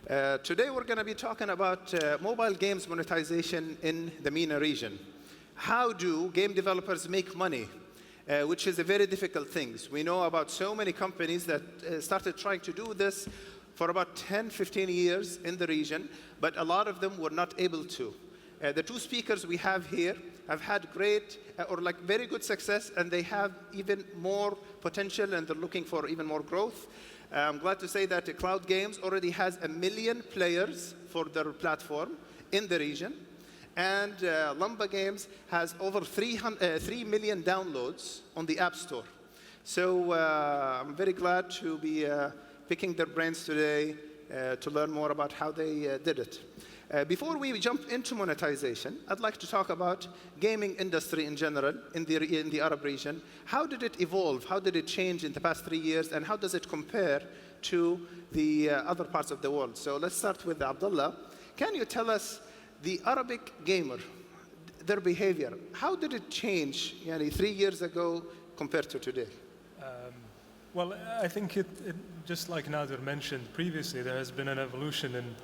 Today we're going to be talking about mobile games monetization in the MENA region. How do game developers make money? Which is a very difficult thing. We know about so many companies that started trying to do this for about 10, 15 years in the region, but a lot of them were not able to. The two speakers we have here have had great or very good success, and they have even more potential, and they're looking for even more growth. I'm glad to say that Cloud Games already has 1 million players for their platform in the region. And Lumba Games has over 3 million downloads on the App Store. So I'm very glad to be picking their brains today to learn more about how they did it. Before we jump into monetization, I'd like to talk about gaming industry in general in the Arab region. How did it evolve? How did it change in the past 3 years? And how does it compare to the other parts of the world? So let's start with Abdullah. Can you tell us the Arabic gamer, their behavior, how did it change 3 years ago compared to today? Well, I think just like Nader mentioned previously, there has been an evolution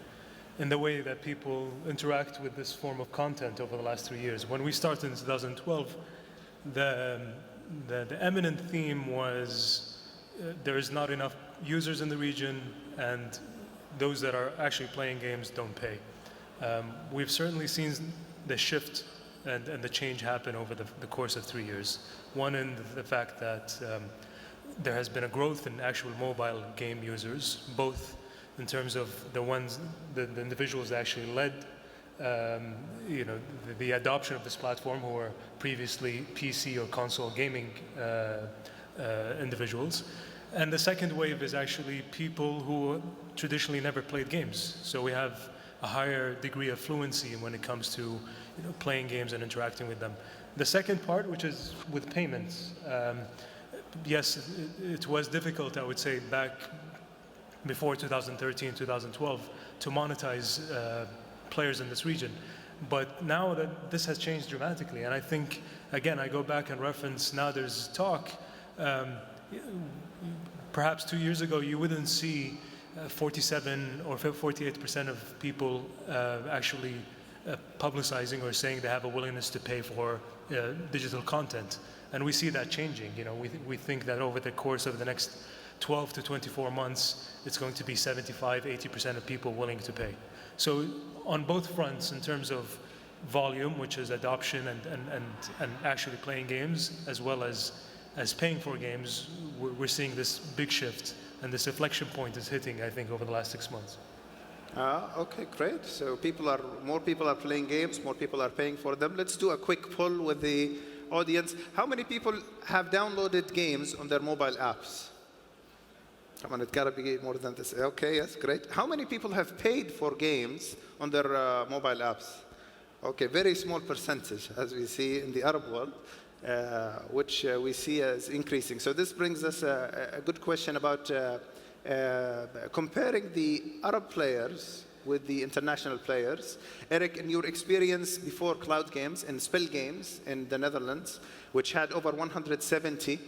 in the way that people interact with this form of content over the last 3 years. When we started in 2012, the eminent theme was there is not enough users in the region, and those that are actually playing games don't pay. We've certainly seen the shift and the change happen over the course of 3 years. One in the fact that there has been a growth in actual mobile game users, both in terms of the individuals that actually led the adoption of this platform, who were previously PC or console gaming individuals. And the second wave is actually people who traditionally never played games. So we have a higher degree of fluency when it comes to playing games and interacting with them. The second part, which is with payments, yes, it was difficult, I would say, back before 2013, 2012, to monetize players in this region. But now that this has changed dramatically, and I think, again, I go back and reference Nader's talk, perhaps 2 years ago, you wouldn't see 47 or 48% of people actually publicizing or saying they have a willingness to pay for digital content. And we see that changing. We think that over the course of the next 12 to 24 months, it's going to be 75, 80% of people willing to pay. So on both fronts, in terms of volume, which is adoption and actually playing games, as well as paying for games, we're seeing this big shift. And this inflection point is hitting, I think, over the last 6 months. Okay, great. So more people are playing games, more people are paying for them. Let's do a quick poll with the audience. How many people have downloaded games on their mobile apps? Come on, it's got to be more than this. Okay, yes, great. How many people have paid for games on their mobile apps? Okay, very small percentage, as we see in the Arab world, which we see as increasing. So this brings us a good question about comparing the Arab players with the international players. Erik, in your experience before Cloud Games and Spell Games in the Netherlands, which had over 170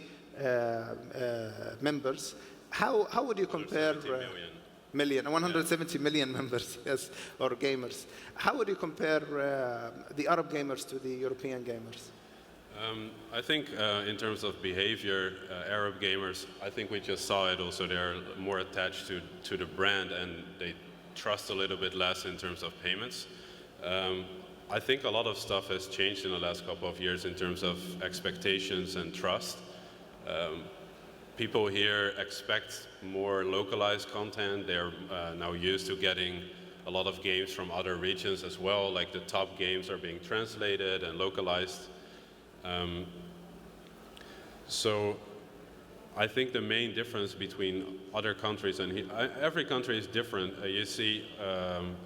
members, how would you compare 170 million members, yes, or gamers? How would you compare the Arab gamers to the European gamers? I think in terms of behavior, Arab gamers, I think we just saw it also. They're more attached to the brand, and they trust a little bit less in terms of payments. I think a lot of stuff has changed in the last couple of years in terms of expectations and trust. People here expect more localized content. They're now used to getting a lot of games from other regions as well, like the top games are being translated and localized. So I think the main difference between other countries, and every country is different. You see,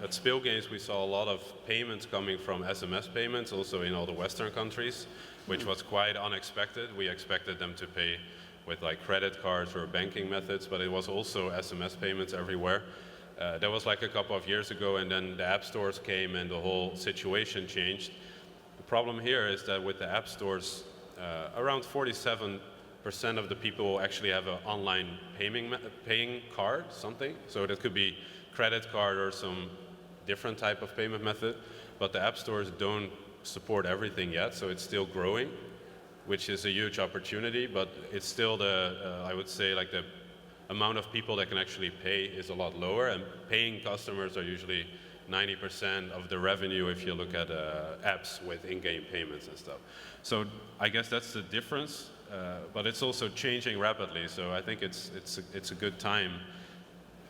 at Spell Games, we saw a lot of payments coming from SMS payments, also in all the Western countries, which was quite unexpected. We expected them to pay with credit cards or banking methods, but it was also SMS payments everywhere. That was like a couple of years ago, and then the app stores came and the whole situation changed. The problem here is that with the app stores, around 47% of the people actually have an online paying card, something. So that could be credit card or some different type of payment method, but the app stores don't support everything yet, so it's still growing, which is a huge opportunity, but it's still I would say like the amount of people that can actually pay is a lot lower, and paying customers are usually 90% of the revenue if you look at apps with in-game payments and stuff. So I guess that's the difference, but it's also changing rapidly, so I think it's a good time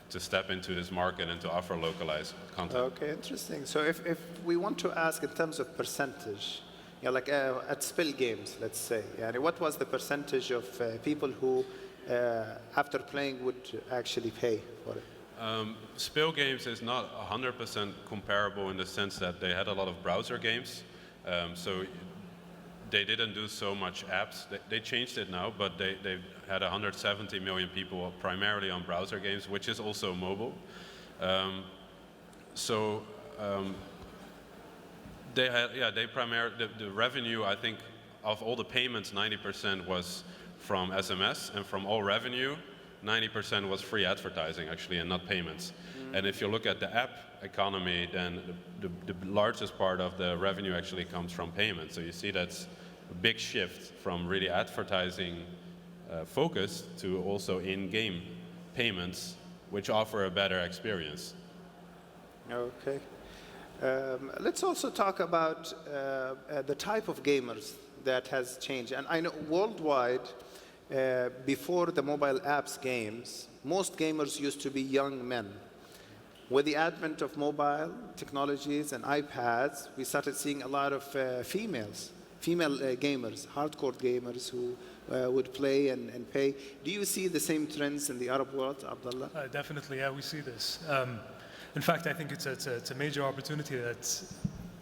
to step into this market and to offer localized content. Okay, interesting. So if we want to ask in terms of percentage, like at Spill Games, let's say, what was the percentage of people who, after playing, would actually pay for it? Spill Games is not 100% comparable in the sense that they had a lot of browser games, so they didn't do so much apps. They changed it now, but they had 170 million people primarily on browser games, which is also mobile. They had, the revenue, I think, of all the payments, 90% was from SMS, and from all revenue, 90% was free advertising, actually, and not payments. And if you look at the app economy, then the largest part of the revenue actually comes from payments. So you see that's a big shift from really advertising focus to also in-game payments, which offer a better experience. Okay. Let's also talk about the type of gamers that has changed. And I know worldwide, before the mobile apps games, most gamers used to be young men. With the advent of mobile technologies and iPads, we started seeing a lot of female gamers, hardcore gamers who would play and pay. Do you see the same trends in the Arab world, Abdullah? Definitely, yeah, we see this. In fact, I think it's a major opportunity that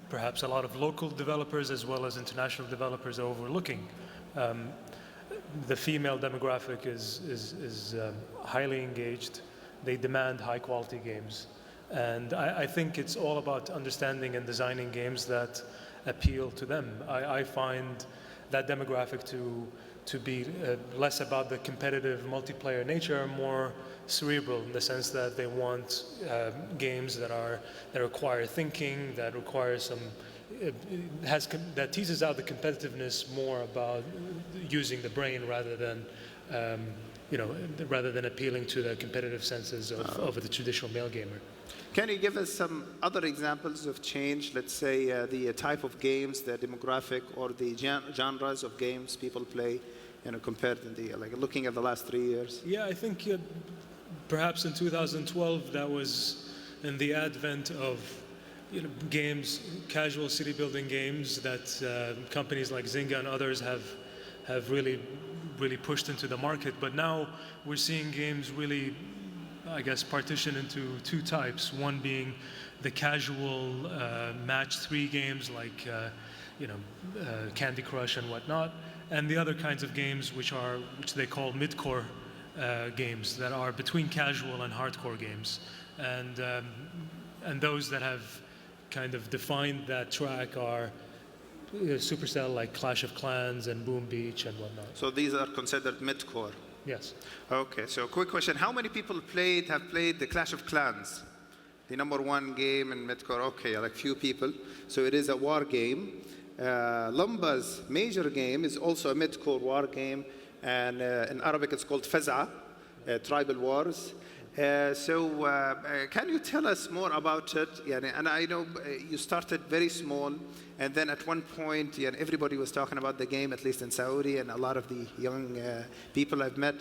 perhaps a lot of local developers as well as international developers are overlooking. The female demographic is highly engaged. They demand high-quality games. And I think it's all about understanding and designing games that appeal to them. I find that demographic to be less about the competitive multiplayer nature, more cerebral in the sense that they want games that require thinking, that require some that teases out the competitiveness more about using the brain rather than appealing to the competitive senses of the traditional male gamer. Can you give us some other examples of change? Let's say the type of games, the demographic, or the genres of games people play, compared to looking at the last 3 years. Yeah, I think perhaps in 2012 that was in the advent of games, casual city building games that companies like Zynga and others have really pushed into the market. But now we're seeing games really, I guess, partition into two types. One being the casual match 3 games like Candy Crush and whatnot, and the other kinds of games which they call mid-core games that are between casual and hardcore games, and those that have kind of defined that track are Supercell, like Clash of Clans and Boom Beach and whatnot. So these are considered mid-core? Yes. Okay, so quick question. How many people have played the Clash of Clans? The #1 game in mid-core? Okay, like few people. So it is a war game. Lumba's major game is also a mid-core war game, and in Arabic it's called Feza, Tribal Wars. Can you tell us more about it? And I know you started very small, and then at one point everybody was talking about the game, at least in Saudi, and a lot of the young people I've met.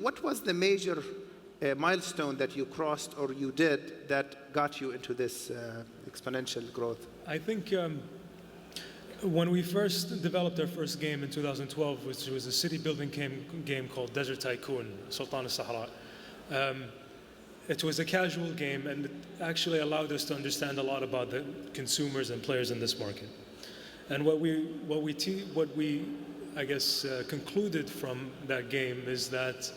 What was the major milestone that you crossed or you did that got you into this exponential growth? I think when we first developed our first game in 2012, which was a city building game called Desert Tycoon, Sultan al-Sahara, it was a casual game, and it actually allowed us to understand a lot about the consumers and players in this market. And what we I guess concluded from that game is that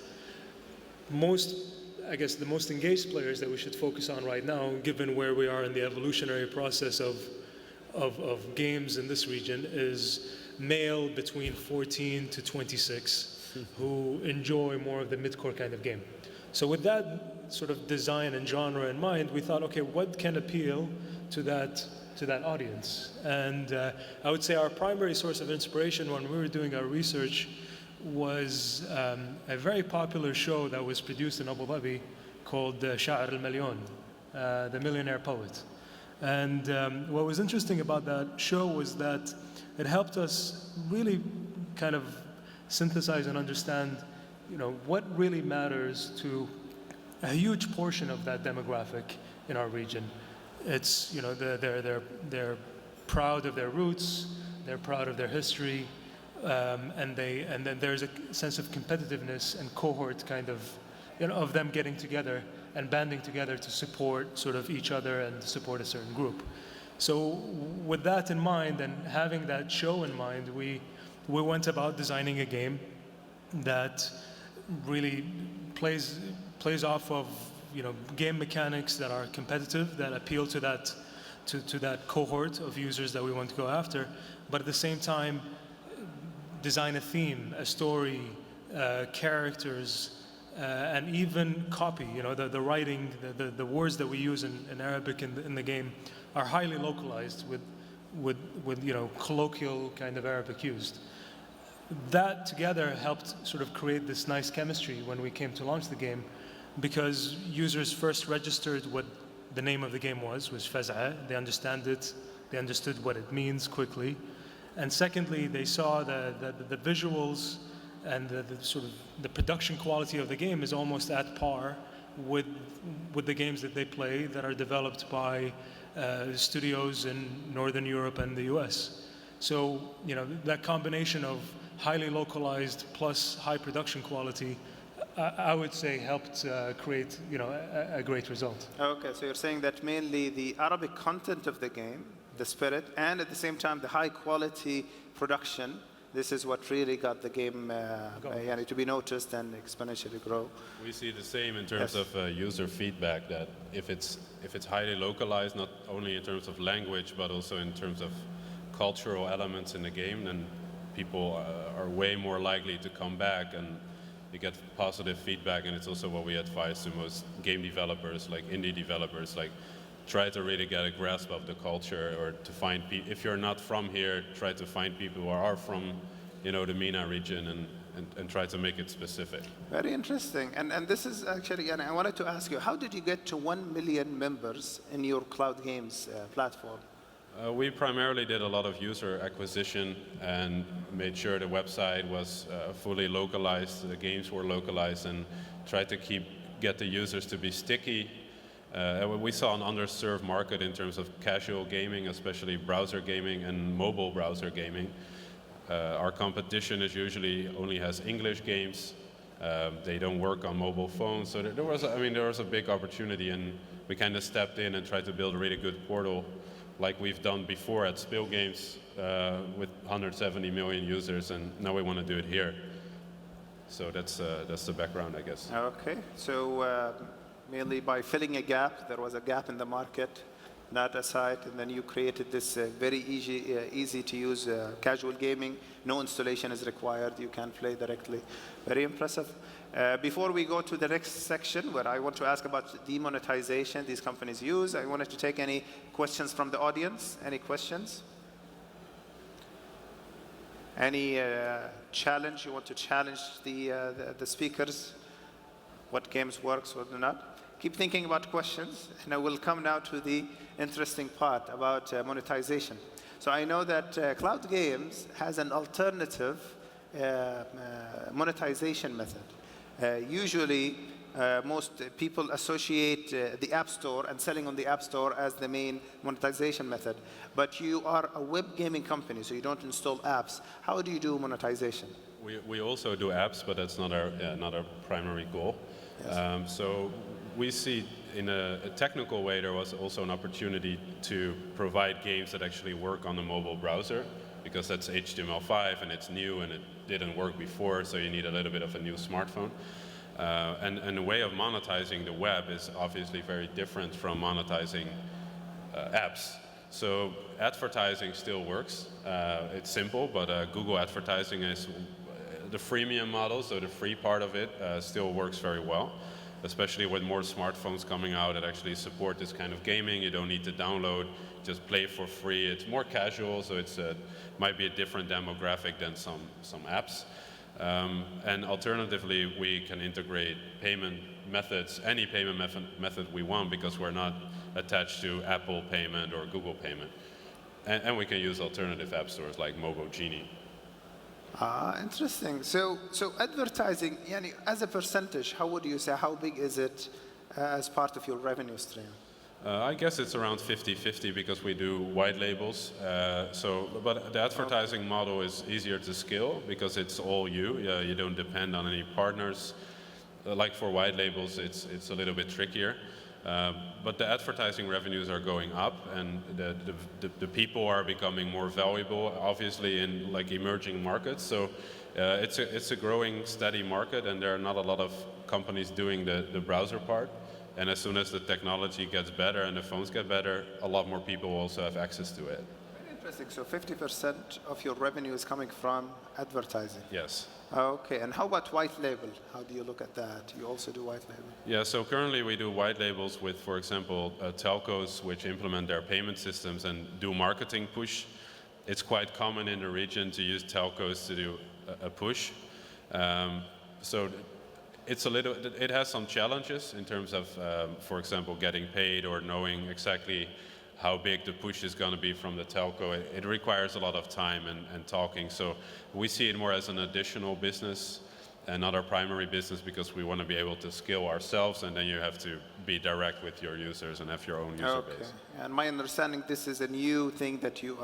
the most engaged players that we should focus on right now, given where we are in the evolutionary process of games in this region, is male between 14 to 26, who enjoy more of the mid-core kind of game. So with that sort of design and genre in mind, we thought, okay, what can appeal to that audience? And I would say our primary source of inspiration when we were doing our research was a very popular show that was produced in Abu Dhabi called Sha'ar al-Milyon, the Millionaire Poet. And what was interesting about that show was that it helped us really kind of synthesize and understand, what really matters to a huge portion of that demographic in our region. It's, they're proud of their roots, they're proud of their history, and then there's a sense of competitiveness and cohort kind of, of them getting together and banding together to support sort of each other and support a certain group. So with that in mind and having that show in mind, we went about designing a game that really plays off of game mechanics that are competitive, that appeal to that cohort of users that we want to go after, but at the same time design a theme, a story, characters, and even copy. The writing, the words that we use in Arabic in the game are highly localized with colloquial kind of Arabic used. That together helped sort of create this nice chemistry when we came to launch the game, because users first registered what the name of the game was Feza. They understand it, they understood what it means quickly. And secondly, they saw the visuals and the sort of the production quality of the game is almost at par with the games that they play that are developed by studios in Northern Europe and the US. So, that combination of highly localized plus high production quality, I would say helped create, a great result. Okay, so you're saying that mainly the Arabic content of the game, the spirit, and at the same time the high quality production, this is what really got the game to be noticed and exponentially grow. We see the same in terms of user feedback, that if it's highly localized, not only in terms of language, but also in terms of cultural elements in the game, then people are way more likely to come back and you get positive feedback. And it's also what we advise to most game developers, like indie developers, like try to really get a grasp of the culture, or to find people, if you're not from here, try to find people who are from, the MENA region and try to make it specific. Very interesting. And this is actually, and I wanted to ask you, how did you get to 1 million members in your cloud games platform? We primarily did a lot of user acquisition and made sure the website was fully localized, the games were localized, and tried to get the users to be sticky. We saw an underserved market in terms of casual gaming, especially browser gaming and mobile browser gaming. Our competition usually only has English games. They don't work on mobile phones, so there was a big opportunity, and we kind of stepped in and tried to build a really good portal, like we've done before at Spill Games with 170 million users, and now we want to do it here. So that's the background, I guess. Okay, so mainly by filling a gap, there was a gap in the market, not a site, and then you created this very easy to use casual gaming. No installation is required, you can play directly. Very impressive. Before we go to the next section, where I want to ask about demonetization these companies use, I wanted to take any questions from the audience. Any questions? Any challenge? You want to challenge the speakers? What games works, what do not? Keep thinking about questions, and I will come now to the interesting part about monetization. So I know that cloud games has an alternative monetization method. Usually, most people associate the App Store and selling on the App Store as the main monetization method. But you are a web gaming company, so you don't install apps. How do you do monetization? We also do apps, but that's not our primary goal. Yes. So we see in a technical way there was also an opportunity to provide games that actually work on the mobile browser, because that's HTML5 and it's new and it didn't work before, so you need a little bit of a new smartphone. And the way of monetizing the web is obviously very different from monetizing apps. So advertising still works. It's simple, but Google advertising is the freemium model, so the free part of it still works very well, especially with more smartphones coming out that actually support this kind of gaming. You don't need to download, just play for free. It's more casual, so it's might be a different demographic than some apps. And alternatively, we can integrate payment methods, any payment method we want, because we're not attached to Apple Payment or Google Payment. And we can use alternative app stores like Mobo Genie. Interesting. So advertising, as a percentage, how would you say, how big is it as part of your revenue stream? I guess it's around 50-50 because we do white labels. But the advertising model is easier to scale because it's all you. You don't depend on any partners. Like for white labels, it's a little bit trickier. But the advertising revenues are going up, and the people are becoming more valuable, obviously in like emerging markets. So it's a growing, steady market, and there are not a lot of companies doing the browser part. And as soon as the technology gets better and the phones get better, a lot more people also have access to it. Very interesting. So 50% of your revenue is coming from advertising. Yes. Okay. And how about white label? How do you look at that? You also do white label? Yeah, so currently we do white labels with, for example, telcos which implement their payment systems and do marketing push. It's quite common in the region to use telcos to do a push. So it has some challenges in terms of, for example, getting paid or knowing exactly how big the push is going to be from the telco. It requires a lot of time and talking. So we see it more as an additional business and not our primary business, because we want to be able to scale ourselves, and then you have to be direct with your users and have your own user base. And my understanding, this is a new thing that you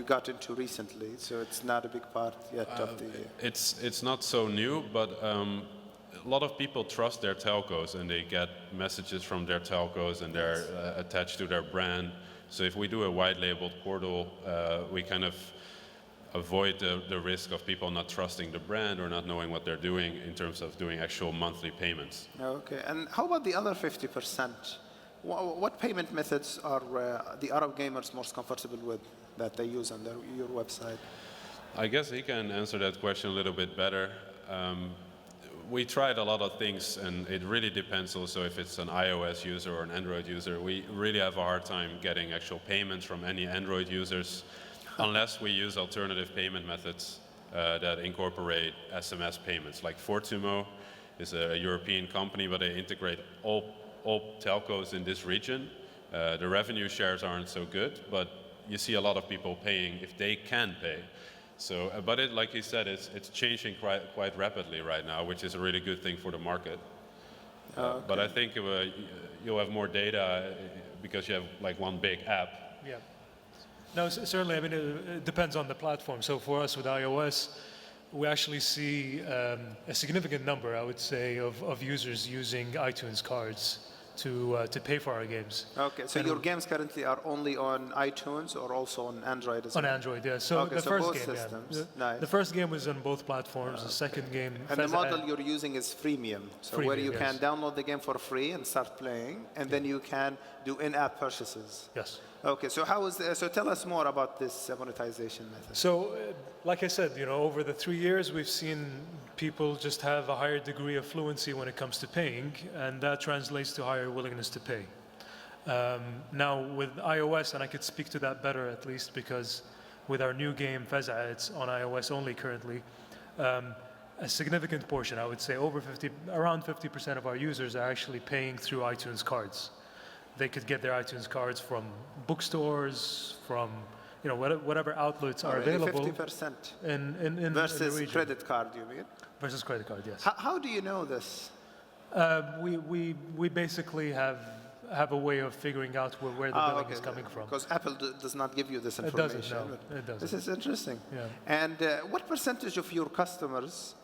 got into recently, so it's not a big part yet of the... It's not so new, but a lot of people trust their telcos, and they get messages from their telcos, and they're attached to their brand. So if we do a white labeled portal, we kind of avoid the risk of people not trusting the brand or not knowing what they're doing in terms of doing actual monthly payments. Okay, and how about the other 50%? What payment methods are the Arab gamers most comfortable with that they use on your website? I guess he can answer that question a little bit better. We tried a lot of things, and it really depends also if it's an iOS user or an Android user. We really have a hard time getting actual payments from any Android users unless we use alternative payment methods that incorporate SMS payments. Like Fortumo is a European company, but they integrate all telcos in this region. The revenue shares aren't so good, but you see a lot of people paying if they can pay. So, but like he said, it's changing quite rapidly right now, which is a really good thing for the market. Okay. But I think you'll have more data because you have like one big app. Yeah. No, certainly. I mean, it depends on the platform. So for us with iOS, we actually see a significant number, I would say, of users using iTunes cards to pay for our games. Okay, so your games currently are only on iTunes or also on Android as well? On Android, yeah. So okay, the first both game, systems. yeah. Nice. The first game was on both platforms. The second game, and the model you're using is freemium, so where you can download the game for free and start playing, and then you can do in-app purchases. Yes. Okay, so so tell us more about this monetization method. So, like I said, over the 3 years, we've seen people just have a higher degree of fluency when it comes to paying, and that translates to higher willingness to pay. Now, with iOS, and I could speak to that better at least because with our new game, Feza, it's on iOS only currently. A significant portion, I would say, around 50% of our users are actually paying through iTunes cards. They could get their iTunes cards from bookstores, from whatever outlets are available. 50% in versus the region. Credit card, you mean? Versus credit card, yes. How do you know this? We basically have a way of figuring out where the billing is coming from. Because Apple does not give you this information. It doesn't, no, it doesn't. This is interesting. Yeah. And what percentage of your customers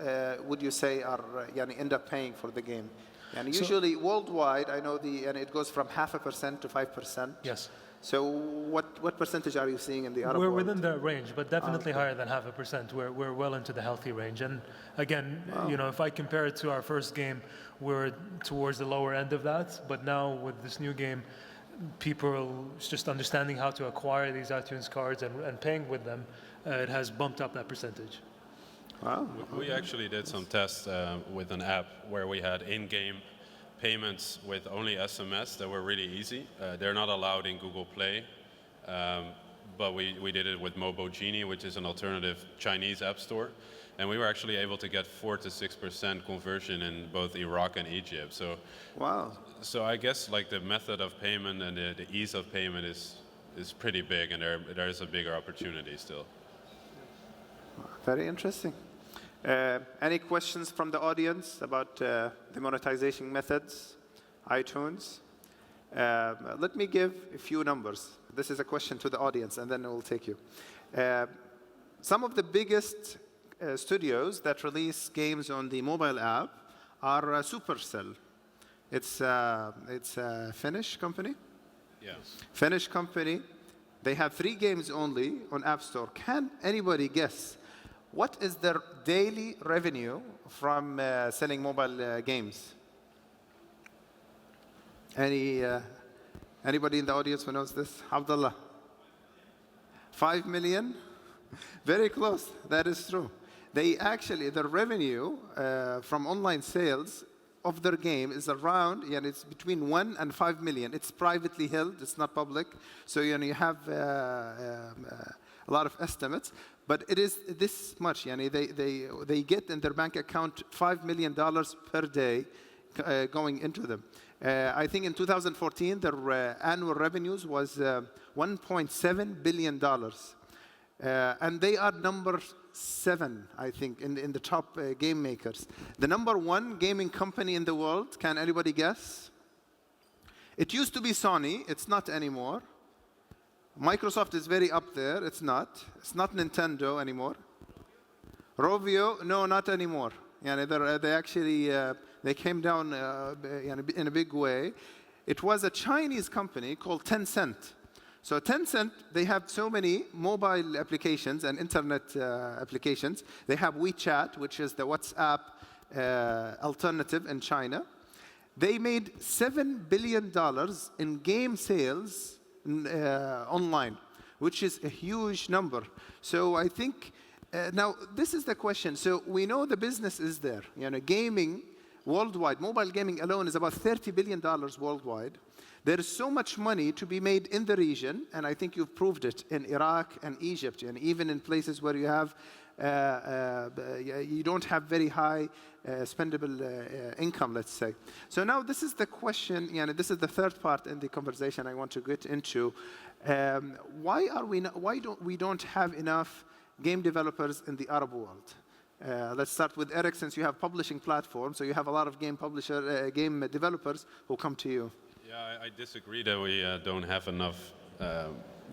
would you say are end up paying for the game? And usually worldwide, I know it goes from 0.5% to 5%. Yes. So what percentage are you seeing in the Arab world? We're within the range, but definitely higher than 0.5%. We're well into the healthy range. And again, if I compare it to our first game, we're towards the lower end of that. But now with this new game, people just understanding how to acquire these iTunes cards and paying with them, it has bumped up that percentage. Wow. We actually did some tests with an app where we had in-game payments with only SMS that were really easy. They're not allowed in Google Play, but we did it with Mobo Genie, which is an alternative Chinese app store. And we were actually able to get 4 to 6% conversion in both Iraq and Egypt. So, Wow. so I guess like the method of payment and the ease of payment is pretty big, and there is a bigger opportunity still. Very interesting. Any questions from the audience about the monetization methods, iTunes? Let me give a few numbers. This is a question to the audience, and then we'll take you. Some of the biggest studios that release games on the mobile app are Supercell. It's a Finnish company. Yes. Finnish company. They have 3 games only on App Store. Can anybody guess what is their daily revenue from selling mobile games? Anybody in the audience who knows this? Abdullah? 5 million? Very close. That is true. They actually, the revenue from online sales of their game is around, it's between 1 and 5 million. It's privately held. It's not public. So you have a lot of estimates. But it is this much. They get in their bank account $5 million per day going into them. I think in 2014, their annual revenues was $1.7 billion. And they are number 7, I think, in the top game makers. The number 1 gaming company in the world, can anybody guess? It used to be Sony. It's not anymore. Microsoft is very up there. It's not. It's not Nintendo anymore. Rovio, no, not anymore. They actually they came down in a big way. It was a Chinese company called Tencent. So Tencent, they have so many mobile applications and internet applications. They have WeChat, which is the WhatsApp alternative in China. They made $7 billion in game sales online, which is a huge number. So I think, now this is the question. So we know the business is there. Gaming worldwide, mobile gaming alone is about $30 billion worldwide. There is so much money to be made in the region, and I think you've proved it in Iraq and Egypt, and even in places where you have you don't have very high spendable income, let's say. So now this is the question, this is the third part in the conversation I want to get into. Why don't we have enough game developers in the Arab world? Let's start with Erik, since you have publishing platform, so you have a lot of game developers who come to you. Yeah, I disagree that we don't have enough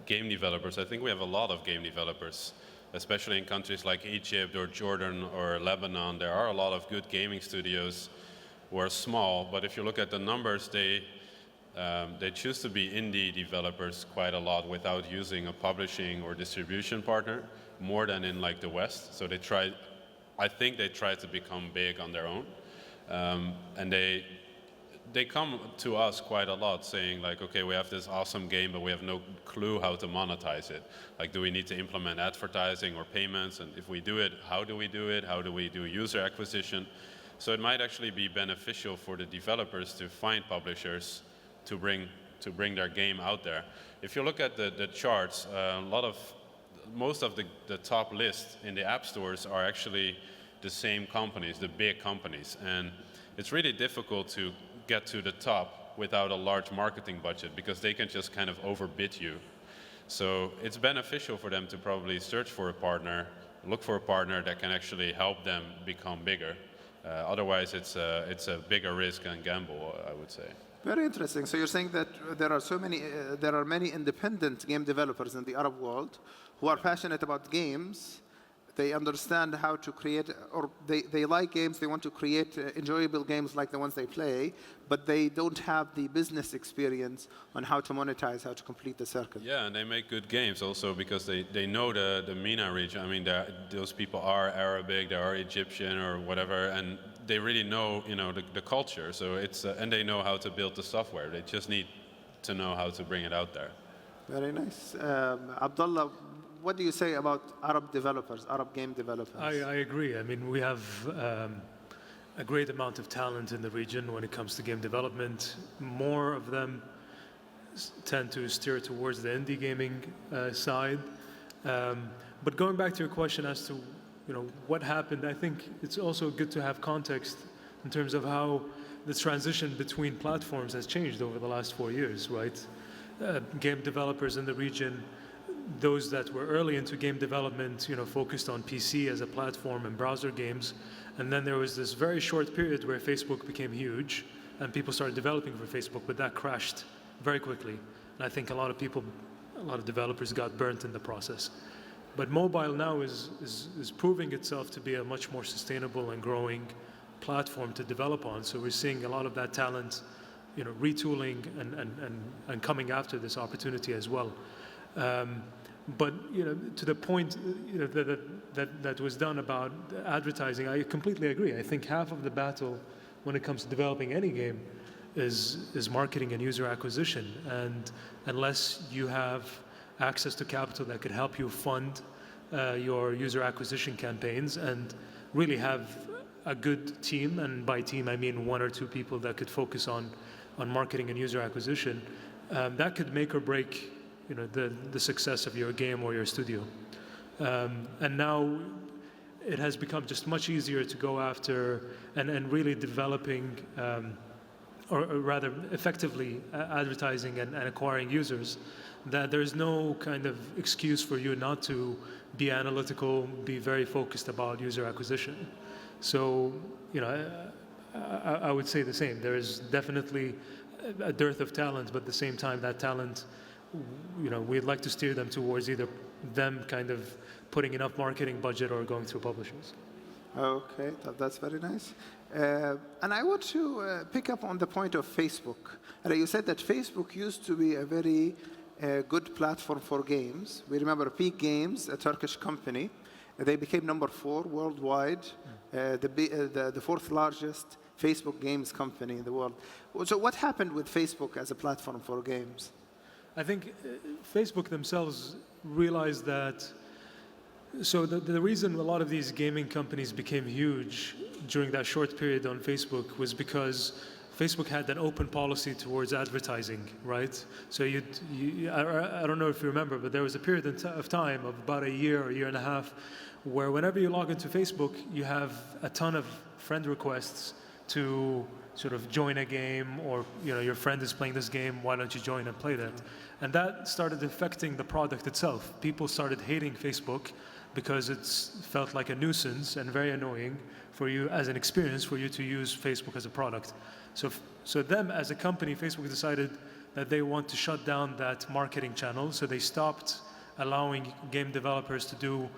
game developers. I think we have a lot of game developers, especially in countries like Egypt or Jordan or Lebanon. There are a lot of good gaming studios who are small, but if you look at the numbers, they choose to be indie developers quite a lot without using a publishing or distribution partner, more than in like the West. So I think they try to become big on their own, and they come to us quite a lot saying like, okay, we have this awesome game, but we have no clue how to monetize it. Like, do we need to implement advertising or payments? And if we do it, how do we do it? How do we do user acquisition? So it might actually be beneficial for the developers to find publishers to bring their game out there. If you look at the charts, most of the top lists in the app stores are actually the same companies, the big companies. And it's really difficult to get to the top without a large marketing budget, because they can just kind of overbid you. So it's beneficial for them to probably search for a partner, look for a partner that can actually help them become bigger. Otherwise, it's a bigger risk and gamble, I would say. Very interesting. So you're saying that there are many independent game developers in the Arab world who are passionate about games. They understand how to create, or they like games, they want to create enjoyable games like the ones they play, but they don't have the business experience on how to monetize, how to complete the circle. Yeah, and they make good games also because they know the MENA region. I mean, those people are Arabic, they are Egyptian or whatever, and they really know, the culture. So and they know how to build the software. They just need to know how to bring it out there. Very nice. Abdullah, what do you say about Arab developers, Arab game developers? I agree. I mean, we have a great amount of talent in the region when it comes to game development. More of them tend to steer towards the indie gaming side. But going back to your question as to what happened, I think it's also good to have context in terms of how the transition between platforms has changed over the last 4 years, right? Game developers in the region, those that were early into game development, focused on PC as a platform and browser games. And then there was this very short period where Facebook became huge and people started developing for Facebook, but that crashed very quickly. And I think a lot of developers got burnt in the process. But mobile now is proving itself to be a much more sustainable and growing platform to develop on. So we're seeing a lot of that talent, retooling and coming after this opportunity as well. But to the point that was done about advertising, I completely agree. I think half of the battle when it comes to developing any game is marketing and user acquisition. And unless you have access to capital that could help you fund your user acquisition campaigns and really have a good team, and by team I mean 1 or 2 people that could focus on marketing and user acquisition, that could make or break the success of your game or your studio. And now it has become just much easier to go after and really developing or rather effectively advertising and acquiring users, that there's no kind of excuse for you not to be analytical, be very focused about user acquisition. So, I would say the same. There is definitely a dearth of talent, but at the same time, that talent, we'd like to steer them towards either them kind of putting enough marketing budget or going through publishers. Okay, that's very nice. And I want to pick up on the point of Facebook. You said that Facebook used to be a very good platform for games. We remember Peak Games, a Turkish company. They became number 4 worldwide, the 4th largest Facebook games company in the world. So what happened with Facebook as a platform for games? I think Facebook themselves realized that. So the reason a lot of these gaming companies became huge during that short period on Facebook was because Facebook had an open policy towards advertising, right? So I don't know if you remember, but there was a period of time of about a year or a year and a half where whenever you log into Facebook, you have a ton of friend requests to sort of join a game, or your friend is playing this game, why don't you join and play that? And that started affecting the product itself. People started hating Facebook because it felt like a nuisance and very annoying for you as an experience for you to use Facebook as a product. So them as a company, Facebook decided that they want to shut down that marketing channel. So they stopped allowing game developers to do,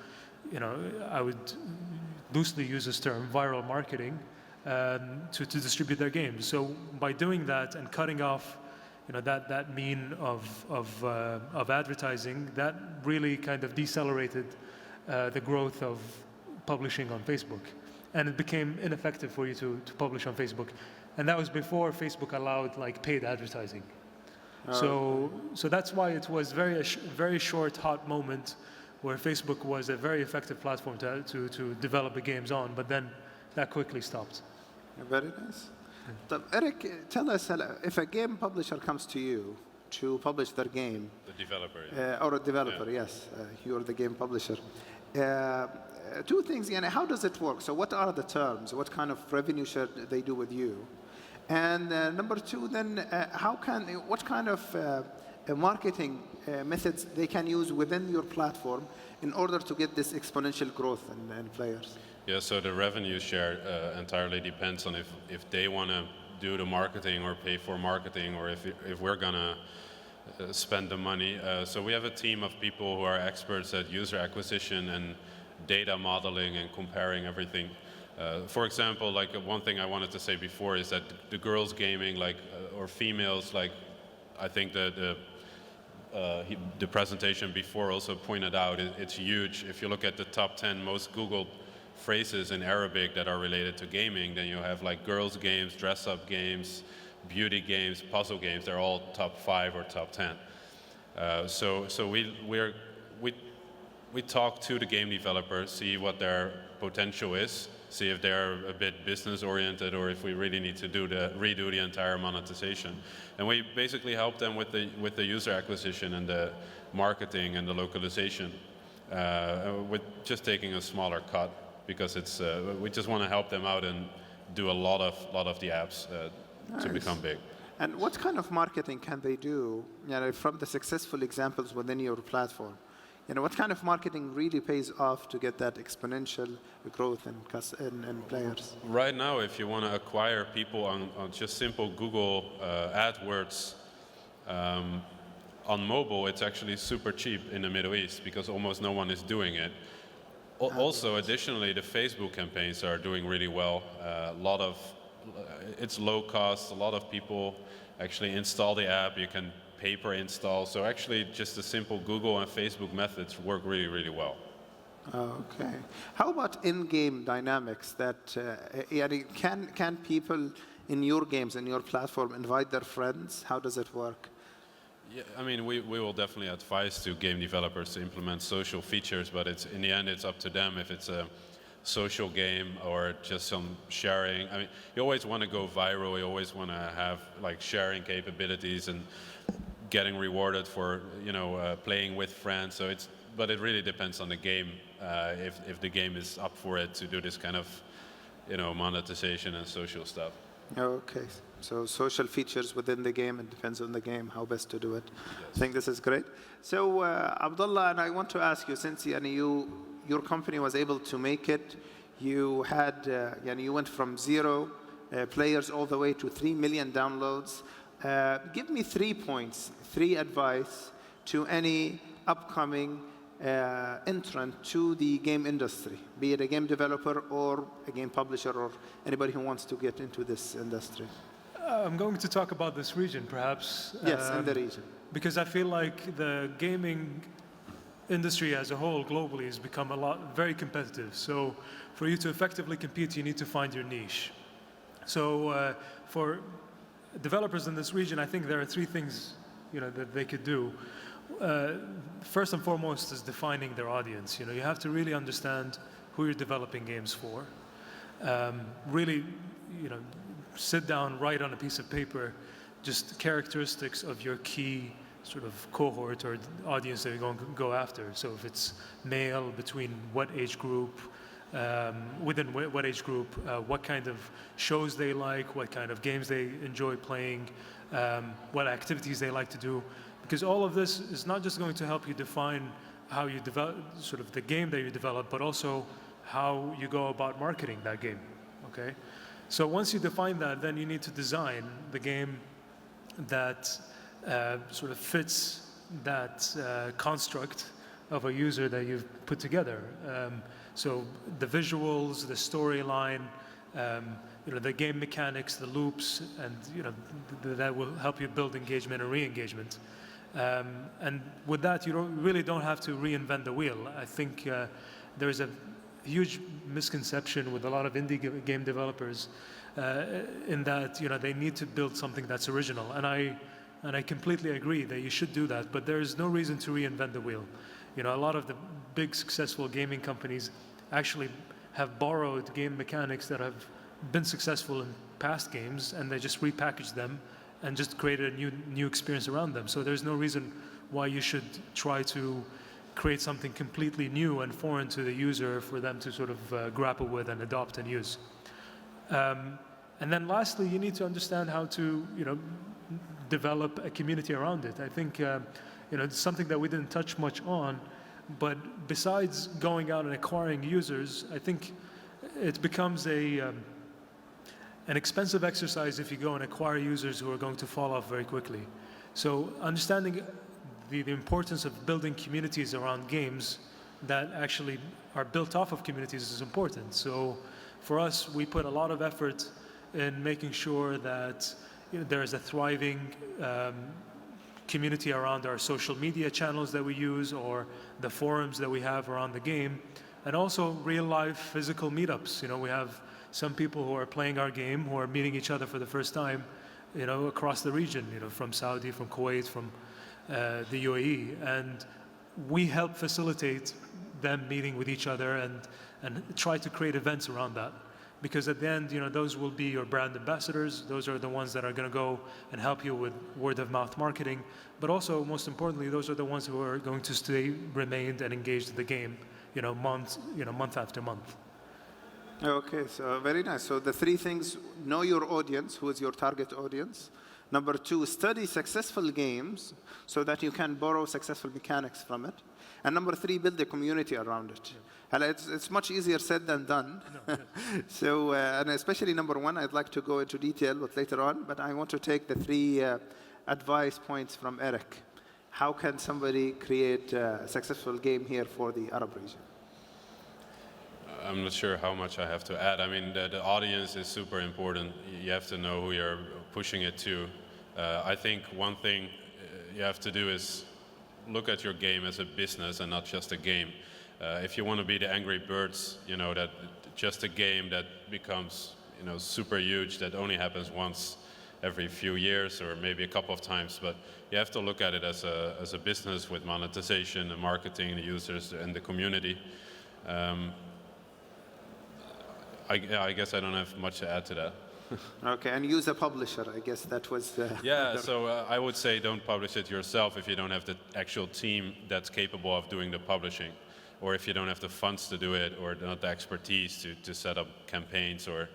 I would loosely use this term, viral marketing, to distribute their games. So by doing that and cutting off, that mean of advertising, that really kind of decelerated the growth of publishing on Facebook. And it became ineffective for you to publish on Facebook. And that was before Facebook allowed paid advertising. So that's why it was very short, hot moment where Facebook was a very effective platform to develop the games on, but then that quickly stopped. Very nice. Erik, tell us, if a game publisher comes to you to publish their game. The developer. Or a developer, yes. You're the game publisher. 2 things, how does it work? So what are the terms? What kind of revenue share they do with you? And number 2, then, what kind of marketing methods they can use within your platform in order to get this exponential growth in players? Yeah, so the revenue share entirely depends on if they want to do the marketing or pay for marketing, or if we're going to spend the money. So we have a team of people who are experts at user acquisition and data modeling and comparing everything. For example, one thing I wanted to say before is that the girls gaming, or females, I think that the presentation before also pointed out, it's huge. If you look at the top 10 most Googled phrases in Arabic that are related to gaming, then you have girls games, dress-up games, beauty games, puzzle games. They're all top 5 or top 10. So we we talk to the game developers, see what their potential is, see if they're a bit business oriented or if we really need to redo the entire monetization. And we basically help them with the user acquisition and the marketing and the localization, with just taking a smaller cut, because it's we just want to help them out and do a lot of the apps to become big. And what kind of marketing can they do, from the successful examples within your platform? What kind of marketing really pays off to get that exponential growth in players? Right now, if you want to acquire people on just simple Google AdWords on mobile, it's actually super cheap in the Middle East because almost no one is doing it. Also, additionally, the Facebook campaigns are doing really well. It's low cost. A lot of people actually install the app. You can pay per install. So actually, just the simple Google and Facebook methods work really, really well. Okay. How about in-game dynamics? Can people in your games, in your platform, invite their friends? How does it work? Yeah, I mean, we will definitely advise to game developers to implement social features, but in the end, it's up to them if it's a social game or just some sharing. I mean, you always want to go viral. You always want to have like sharing capabilities and getting rewarded for playing with friends. But it really depends on the game. If the game is up for it to do this kind of monetization and social stuff. Okay, so social features within the game, it depends on the game how best to do it. Yes. I think this is great. So Abdullah, and I want to ask you, since your company was able to make it, you went from 0 players all the way to 3 million downloads. Give me 3 points, 3 advice to any upcoming entrant to the game industry, be it a game developer or a game publisher or anybody who wants to get into this industry. I'm going to talk about this region, perhaps. Yes, in the region. Because I feel like the gaming industry as a whole globally has become very competitive. So for you to effectively compete, you need to find your niche. So for developers in this region, I think there are 3 things that they could do. First and foremost is defining their audience. You have to really understand who you're developing games for. Really, sit down, write on a piece of paper just characteristics of your key sort of cohort or audience that you're going to go after. So if it's male, between what age group, within what age group, what kind of shows they like, what kind of games they enjoy playing, what activities they like to do. Because all of this is not just going to help you define how you develop, sort of the game that you develop, but also how you go about marketing that game, okay? So once you define that, then you need to design the game that sort of fits that construct of a user that you've put together. So the visuals, the storyline, the game mechanics, the loops, and that will help you build engagement and re-engagement. And with that, you really don't have to reinvent the wheel. I think there's a huge misconception with a lot of indie game developers in that they need to build something that's original. And I completely agree that you should do that, but there is no reason to reinvent the wheel. A lot of the big successful gaming companies actually have borrowed game mechanics that have been successful in past games, and they just repackage them and just create a new experience around them. So there's no reason why you should try to create something completely new and foreign to the user for them to sort of grapple with and adopt and use. And then lastly, you need to understand how to develop a community around it. I think it's something that we didn't touch much on, but besides going out and acquiring users, I think it becomes an expensive exercise if you go and acquire users who are going to fall off very quickly. So understanding the importance of building communities around games that actually are built off of communities is important. So for us, we put a lot of effort in making sure that there is a thriving community around our social media channels that we use or the forums that we have around the game, and also real-life physical meetups. We have some people who are playing our game who are meeting each other for the first time, across the region, from Saudi, from Kuwait, from the UAE, and we help facilitate them meeting with each other and try to create events around that. Because at the end, those will be your brand ambassadors. Those are the ones that are going to go and help you with word-of-mouth marketing. But also, most importantly, those are the ones who are going to stay, remain, and engaged in the game, month after month. Okay, so very nice. So the three things: know your audience, who is your target audience. Number two, study successful games so that you can borrow successful mechanics from it. And number three, build a community around it. And it's much easier said than done. No, so, and especially number one, I'd like to go into detail but later on, but I want to take the three advice points from Erik. How can somebody create a successful game here for the Arab region? I'm not sure how much I have to add. I mean, the audience is super important. You have to know who you're pushing it to. I think one thing you have to do is look at your game as a business and not just a game. If you want to be the Angry Birds, that just a game that becomes, super huge, that only happens once every few years or maybe a couple of times, but you have to look at it as a business with monetization and marketing, the users and the community. I guess I don't have much to add to that. Okay, and use a publisher. I guess that was the... Yeah, so I would say don't publish it yourself if you don't have the actual team that's capable of doing the publishing, or if you don't have the funds to do it, or not the expertise to set up campaigns or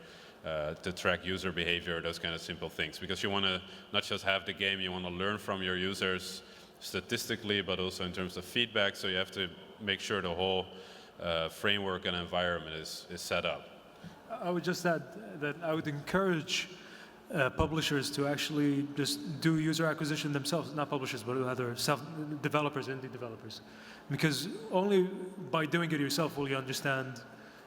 to track user behavior, those kind of simple things. Because you want to not just have the game, you want to learn from your users statistically, but also in terms of feedback, so you have to make sure the whole framework and environment is set up. I would just add that I would encourage publishers to actually just do user acquisition themselves, not publishers, but other self-developers, indie developers. Because only by doing it yourself will you understand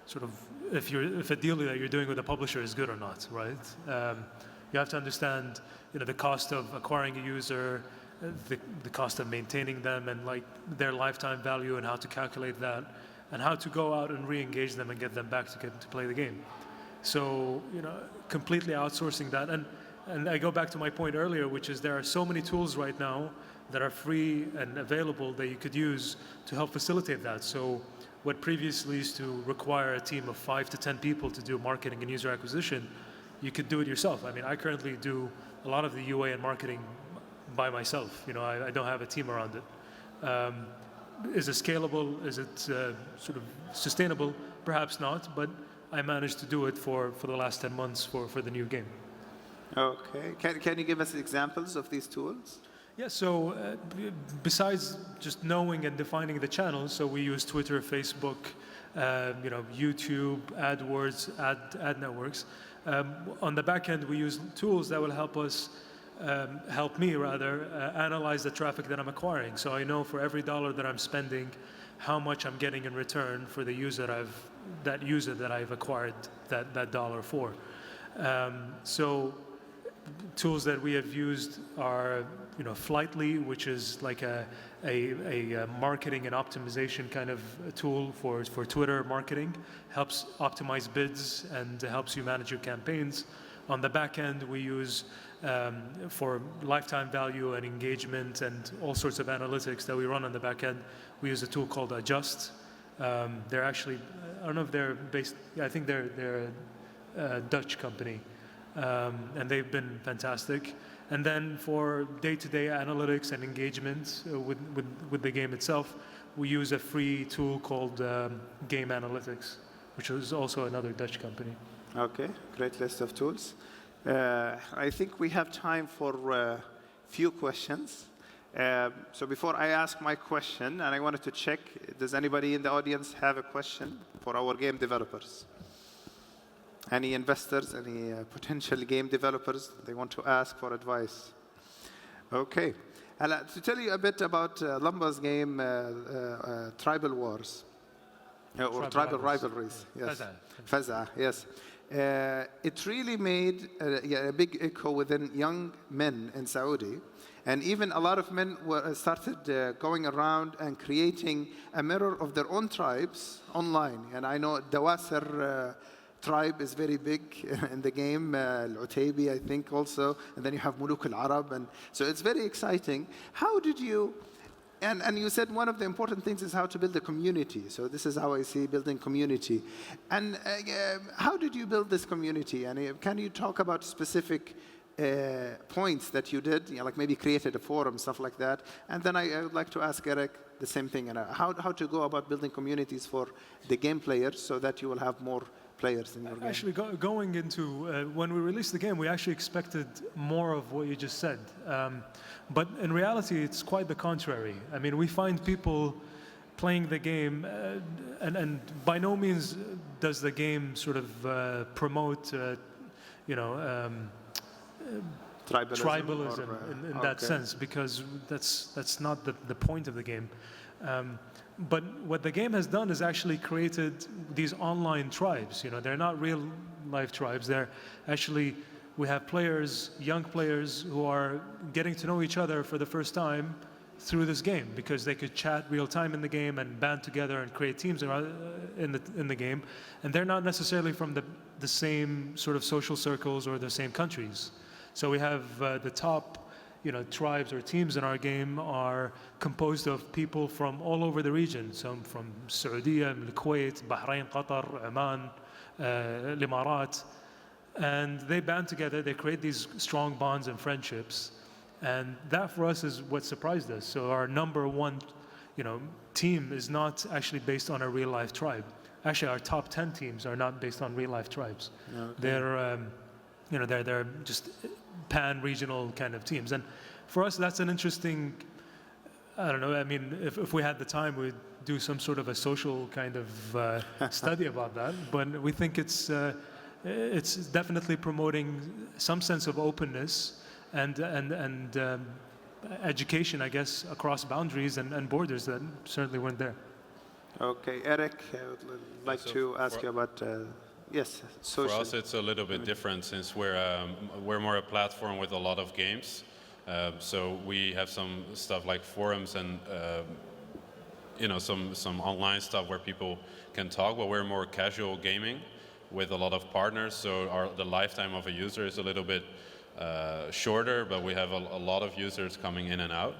sort of if a deal that you're doing with a publisher is good or not, right? You have to understand the cost of acquiring a user, the cost of maintaining them, and like their lifetime value and how to calculate that, and how to go out and re-engage them and get them back to play the game. So, completely outsourcing that. And I go back to my point earlier, which is there are so many tools right now that are free and available that you could use to help facilitate that. So what previously used to require a team of 5 to 10 people to do marketing and user acquisition, you could do it yourself. I mean, I currently do a lot of the UA and marketing by myself. I don't have a team around it. Is it scalable? Is it sort of sustainable? Perhaps not, but I managed to do it for the last 10 months for the new game. Okay. Can you give us examples of these tools? Yeah, so besides just knowing and defining the channels, so we use Twitter, Facebook, YouTube, AdWords, ad networks. On the back end, we use tools that will help us help me analyze the traffic that I'm acquiring. So I know for every dollar that I'm spending, how much I'm getting in return for the user that I've acquired that dollar for. So tools that we have used are, Flightly, which is like a marketing and optimization kind of tool for Twitter marketing, helps optimize bids and helps you manage your campaigns. On the back end, we use for lifetime value and engagement and all sorts of analytics that we run on the back end, we use a tool called Adjust. They're actually, I don't know if they're based, I think they're a Dutch company, and they've been fantastic. And then for day-to-day analytics and engagement with the game itself, we use a free tool called Game Analytics, which is also another Dutch company. Okay, great list of tools. I think we have time for a few questions. So before I ask my question, and I wanted to check, does anybody in the audience have a question for our game developers? Any investors, any potential game developers they want to ask for advice? Okay. To tell you a bit about Lumba's game, Tribal Wars, or Tribal Rivalries. Yes. Feza, yes. It really made a big echo within young men in Saudi. And even a lot of men started going around and creating a mirror of their own tribes online. And I know Dawasir tribe is very big in the game, Al-Utaybi, I think also. And then you have Muluk al-Arab. And so it's very exciting. How did you And you said one of the important things is how to build a community. So this is how I see building community. And how did you build this community? And can you talk about specific points that you did, like maybe created a forum, stuff like that? And then I would like to ask Erik the same thing, and how to go about building communities for the game players so that you will have more players in your game. Actually, going into, when we released the game, we actually expected more of what you just said. But in reality, it's quite the contrary. I mean, we find people playing the game, and by no means does the game sort of promote, tribalism in that sense, because that's not the point of the game. But what the game has done is actually created these online tribes. They're not real life tribes. They're actually, we have players, young players, who are getting to know each other for the first time through this game, because they could chat real time in the game and band together and create teams in the game, and they're not necessarily from the same sort of social circles or the same countries. So we have the top tribes or teams in our game are composed of people from all over the region, some from Saudi, Kuwait, Bahrain, Qatar, Oman, Emirat, and they band together, they create these strong bonds and friendships, and that for us is what surprised us. So our number one team is not actually based on a real life tribe. Actually, our top 10 teams are not based on real life tribes. Okay. They're just pan-regional kind of teams. And for us, that's an interesting, I don't know, I mean, if we had the time, we'd do some sort of a social kind of study about that. But we think it's definitely promoting some sense of openness and education, I guess, across boundaries and borders that certainly weren't there. Okay, Erik, I would like to ask you about yes, social. For us, it's a little bit different since we're more a platform with a lot of games. So we have some stuff like forums and some online stuff where people can talk, but we're more casual gaming with a lot of partners. So the lifetime of a user is a little bit shorter, but we have a lot of users coming in and out.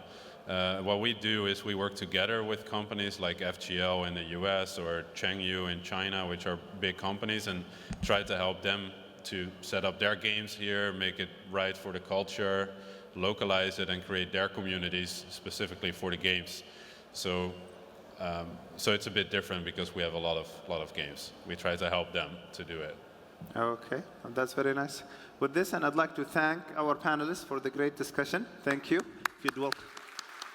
What we do is we work together with companies like FGL in the US or Chengyu in China, which are big companies, and try to help them to set up their games here, make it right for the culture, localize it, and create their communities specifically for the games. So it's a bit different because we have a lot of games. We try to help them to do it. Okay, well, that's very nice. With this, and I'd like to thank our panelists for the great discussion. Thank you. If you'd welcome.